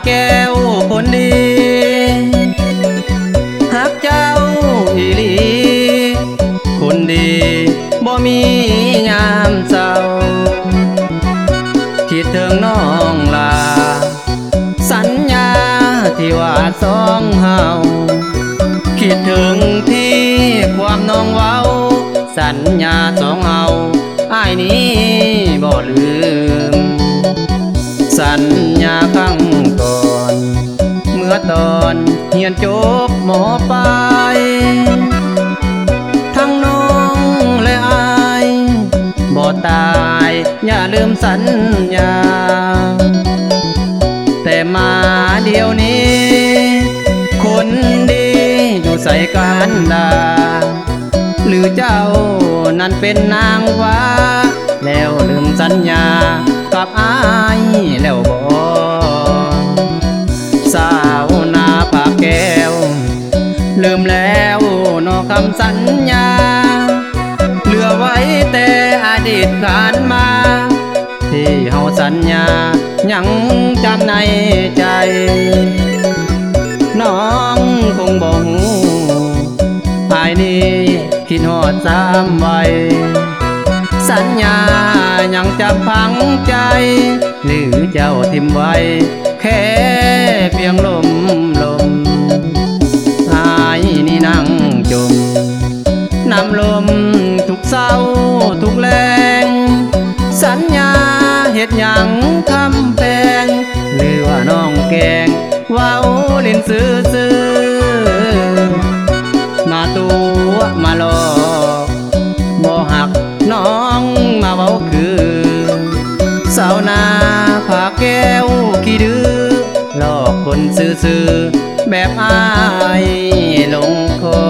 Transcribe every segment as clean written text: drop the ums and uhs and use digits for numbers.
แก้วคนดีหักเจ้าอีหลีคนดีบ่มียามเศร้าคิดถึงน้องลาสัญญาที่ว่าสองเฮาคิดถึงที่ความน้องเว้าสัญญาสองเฮาอ้ายนี้บ่ลืมสัญญาครั้งก่อนเมื่อตอนเรียนจบม.ปลายทั้งน้องและอายบ่ตายอย่าลืมสัญญาแต่มาเดี๋ยวนี้คนดีอยู่ใส่กันดาหรือเจ้านั้นเป็นนางฟ้าแล้วลืมสัญญากับอายแล้วบ่สาวนาผาแก้วลืมแล้วนอคำสัญญาเหลือไว้แต่อดีตผ่านมาที่เฮาสัญญายังจำในใจน้องคงบ่ฮู้อายนี้คิดฮอดซ้ำไว้สัญญายังจำพังใจหรือเจ้าทิมไว้แค่เพียงลมอายนี่นั่งจมน้ำลมทุกเศร้าทุกแรงสัญญาเฮ็ดหยังคำแพงหรือว่าน้องแกงเว้าเล่นซื่อมาตัวมาหลอกบ่หักน้องมาเว้าคือสาวนาผาแก้วขี้ดื้อหลอกคนซื่อแบบอายลงคอ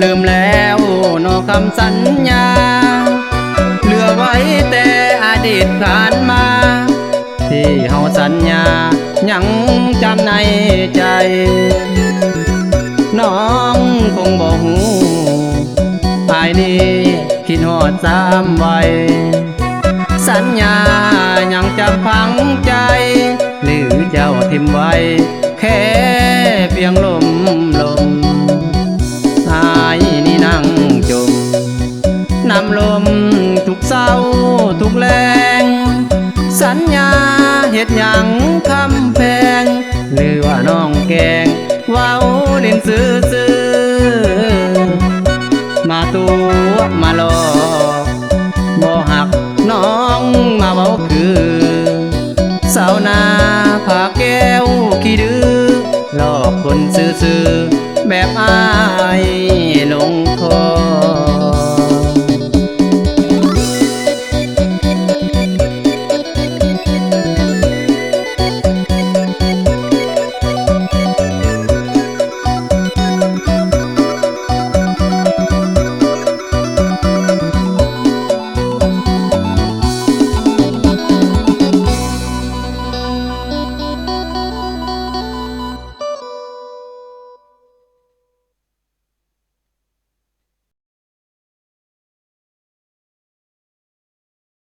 ลืมแล้วนอคำสัญญาเหลือไว้แต่อดีตผ่านมาที่เฮาสัญญายังจำในใจน้องคงบ่ฮู้อายนี้คิดฮอดซ้ำไว้สัญญายังจำพังใจหรือเจ้าทิมไว้แค่เพียงลมอายนี่นั่งจมน้ำลมทุกเศร้าทุกแรงสัญญาเฮ็ดหยังคำแพงหรือว่าน้องแกงเว้าเล่นซื่อมาตัวมาหลอกบ่หักน้องมาเว้าคือสาวนาผาแก้วขี้ดื้อหลอกคนซื่อ